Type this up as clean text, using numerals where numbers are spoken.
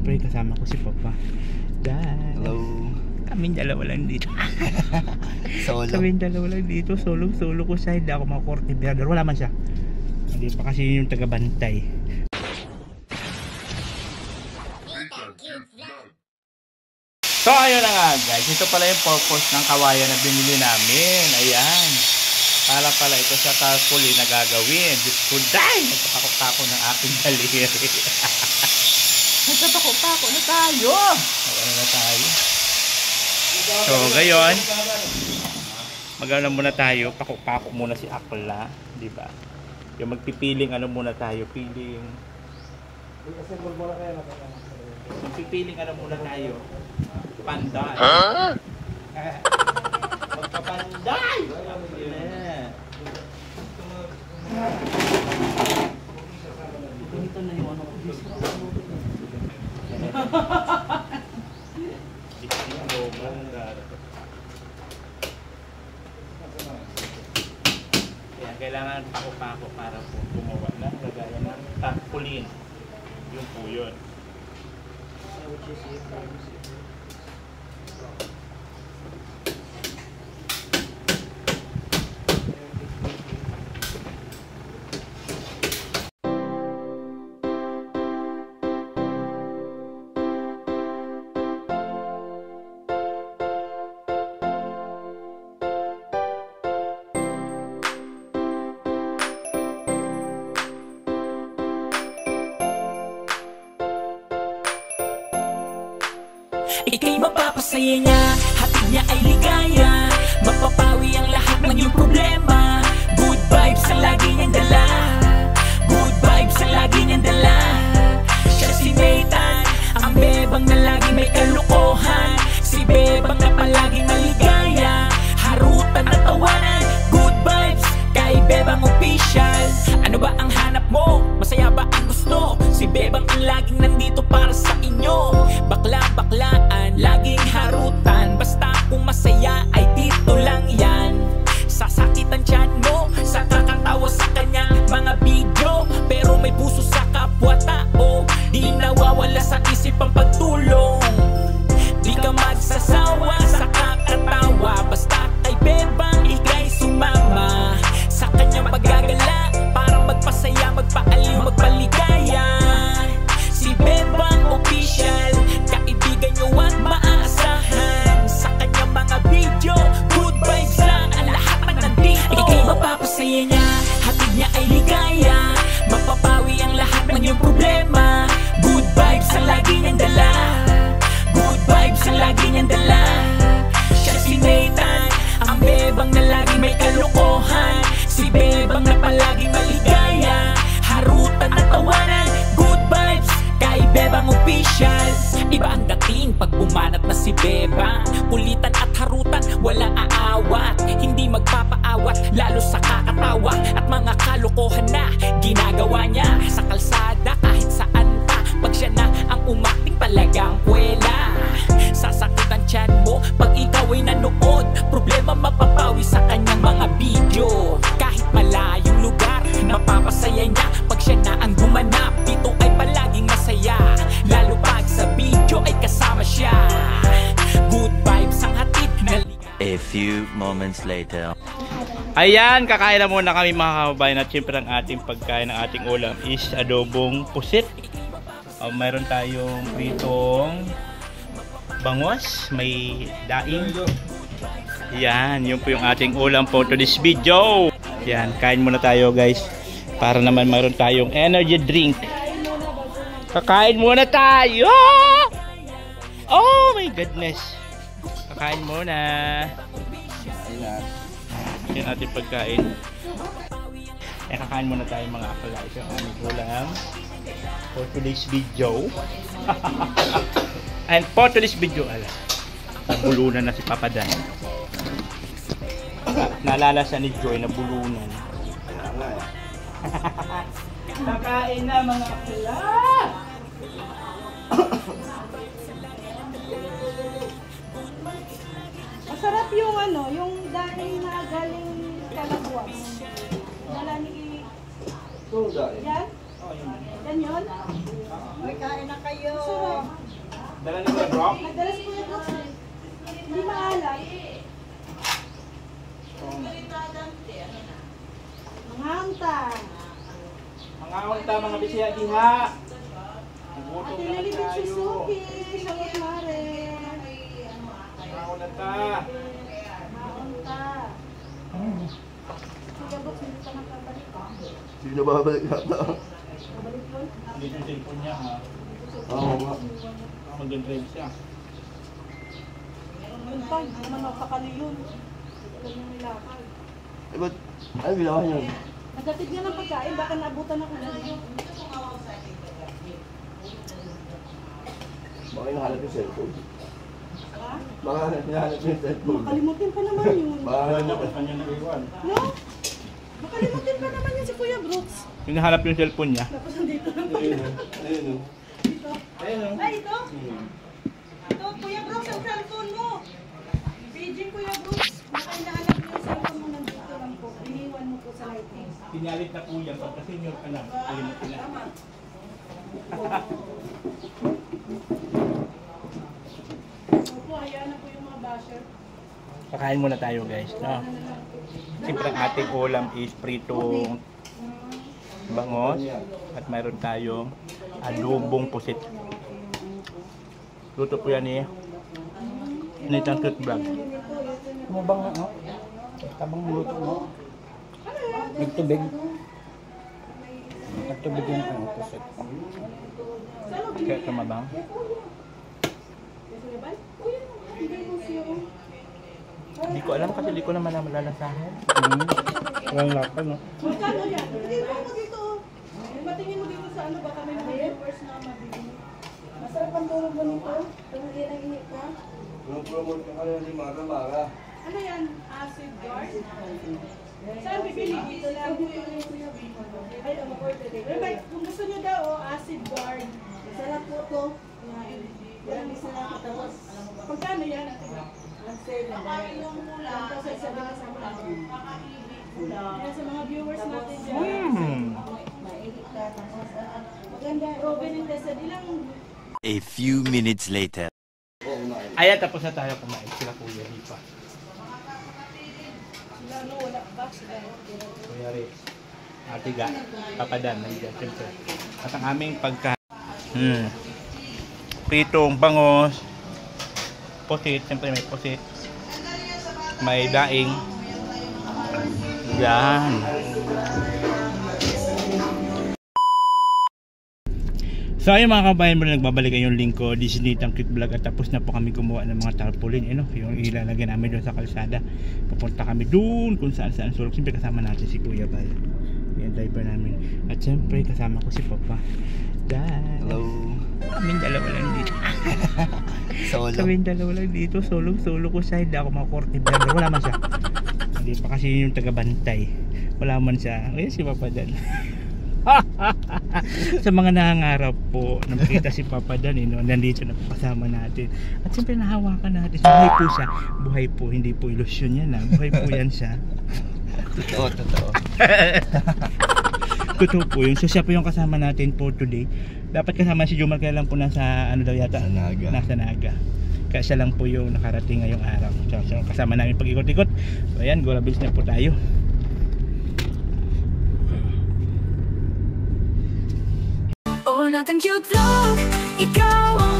syempre kasama ko si Papa. Diyan. Hello. Kaming dalawa lang dito. Solo. Kaming dalawa lang dito. Solo ko siya. Hindi ako makortibrador. Wala man siya. Hindi pa kasi yung taga-bantay. So ayun na nga guys. Ito pala yung purpose ng kawayan na binili namin. Ayan. Para pala ito sa tarpaulin na gagawin. Diyos ko, dahil nagpapako ng aking daliri. Nagpapako na tayo. Ano na tayo? So ngayon, mag-ano muna tayo. Pako muna si Akla. Diba? Yung magpipiling ano muna tayo. Piling. Magpipiling ano muna tayo. Panday. Huh? Magpapanday! Ito na yung ano ko. Kailangan pako-pako para po gumawa na lagayan ng tarpaulin. Yung po yun. Ika'y mapapasaya niya, hatid niya ay ligaya. Mapapawi ang lahat ng iyong problema. Good vibes ang lagi niyang dala. Good vibes ang lagi niyang dala. Siya si Nathan, ang bebang na lagi may kalukuhan. Si bebang na palaging maligaya. Harutan at tawanan, good vibes kay bebang official. Ano ba ang hanap mo? Masaya ba ang gusto? Si bebang ang laging nandito para sa inyo. Bakla-baklaan, laging harutan. Basta kung masaya ay dito lang yan. Sasakitan tiyan mo sa kakatawa sa kanya mga video. Pero may puso sa kapwa-tao. Di nawawala sa isip ang pagtulong. Di ka magsasawa sa kakatawa. Basta kay bebang ika'y sumama sa kanyang paggagala. Para magpasaya, magpaaliw, magpaligaya. Si bebang official, kaibigan nyo at maaasahan. Sa kanyang mga video, good vibes lang ang lahat ng nandito. Ika'y mapapasaya niya, hatid niya ay ligaya. Mapapawi ang lahat ng iyong problema. Good vibes ang lagi niyang dala. Good vibes ang lagi niyang dala. Siya si Nathan, ang bebang na lagi may kalukuhan. Si bebang na palaging maligaya. Harutan at tawanan, good vibes kay bebang official. Iba ang dating pag bumanat na si bebang. Kulitan at harutan, wala aawat. Hindi magpapaawat, lalo sa kakatawa. At mga kalokohan na ginagawa niya sa kalsada kahit saan pa. Pag siya na ang umakting talagang kwela. Sasakitan tiyan mo pag ikaw ay nanood. Problema mapapawi sa kanyang mga video. Kahit malayong lugar, mapapasaya niya pag siya na ang gumanap. Dito ay palaging masaya, lalo pag sa video ay kasama siya. Good vibes ang hatid na ligaya. A few moments later. Ayan, kakain na muna kami mga kababayan. At syempre ang ating pagkain, ang ating ulam is adobong pusit. Mayroon tayong pritong bangos, may daing. Yan, yun po yung ating ulam po to this video. Yan, kain muna tayo guys. Para naman mayroon tayong energy drink. Kakain muna tayo! Oh my goodness! Kakain muna. Yan ating pagkain. Kakain muna tayo mga akala. Ito ang aming ulam for today's video. And for today's video, nabulunan na si Papa Dan. Naalala siya ni Joy, nabulunan. Kakain na mga akala! Masarap yung ano, yung daing na galing Kalagwang. Wala ni... Yan? Yan yun? May kain na kayo. Masarap. Dala ni Kuya Brock. Nagdala si Kuya Brooks eh. Hindi maalat. Mga unta. Mga unta, mga bisaya diha. Nagutom Ate na Lily tayo. Mitsusuki. Shoutout mare. Mga unta. Mga unta. Kuya Brooks, hindi ka makabalik. Hindi na babalik yata. Kabalik yun. Dito yung cellphone niya ha. Oo nga. Mag-drive siya. Yun pa, hindi naman nakakali yun. Alam yung nilakad. Eh, ba't? Ano ginawa niyo? Nagkatid nga ng pagkain, baka naabutan ako na yun. Baka hinahanap yung cellphone. Ha? Baka hinahanap yung cellphone. Makalimutin pa naman yun. Baka Wala hinahanap na, kanya naiwan. No? Makalimutin pa naman yun si Kuya Brooks. Hinahanap yung cellphone niya. Tapos nandito lang pa. Ayun o. Ayun o. Dito. Ayun o. Ay, ito? Ito, Kuya Brooks, ang cellphone mo. Beijing, Kuya Brooks. Baka hinahanap mo yung cellphone mo, nandito lang po. Iniwan mo po sa lighting. Pinalit na po yan. Pagka senior ka na. Palimutin na. Tama. Opo, hayaan na po yung mga basher. Kakain muna tayo guys. No? Siyempre ang ating ulam is pritong bangos. At mayroon tayong adobong pusit. Luto po yan eh. Nitang Cute Vlog. Mabang nga, no? Tabang luto mo. Nagtubig. Nagtubig yung ano, pusit. Kaya tumabang. Hindi ko alam kasi hindi ko naman malalasahan. Walang lapa, no? Magkano yan? Hindi mo dito. Matingin mo dito sa ano, baka may mga viewers na mabibili. Masarap ang tulog mo nito. Tumuli ng init ka. Anong promote ka kaya ni Mara Mara? Ano yan? Acid guard? Saan bibili? Dito lang. Ay, Rebay, kung gusto nyo daw, acid guard. Sarap po to. Yan, isa lang katapos. Pagkano yan? Kakain yung mula. Kasi isa din kasama natin. Yan sa mga viewers natin dyan. Maganda. Robin and Tessa, ilang A few minutes later. Ayan, tapos na tayo kumain. Sila Kuya Lipa. sila, no? Wala ba? Sila. Kuya Riz. Ate Ga. Papadan. Nandiyan. Siyempre. At ang aming pritong bangos. Pusit. Siyempre may pusit. May daing. Yan. So ayun mga kabayan mo na nagbabalik yung lingko. This is Nitang Cute Vlog at tapos na po kami gumawa ng mga tarpaulin, yung ilalagay namin doon sa kalsada. Papunta kami doon kung saan sulok. Siyempre kasama natin si Kuya Bal, yung driver namin. At siyempre kasama ko si Papa. Dad. Hello. Kaming dalawa lang dito. Solo. Kaming dalawa lang dito. Solo ko siya. Hindi ako makorte vlogger. Wala man siya. Hindi pa kasi yung tagabantay. Wala man siya. Ayun si Papa Dan. Sa mga nangangarap po na makita si Papa Dan, nandito na po kasama natin. At siyempre nahawakan natin. Buhay po siya. Buhay po. Hindi po ilusyon yan. Buhay po yan siya. Totoo. Totoo po yun. So siya po yung kasama natin for today. Dapat kasama si Jomar, kaya lang po nasa ano daw yata? Naga. Nasa Naga. Kaya siya lang po yung nakarating ngayong araw. So siya yung kasama namin pag-ikot-ikot. So ayan, go labils na po tayo. Natang cute vlog, ikaw ang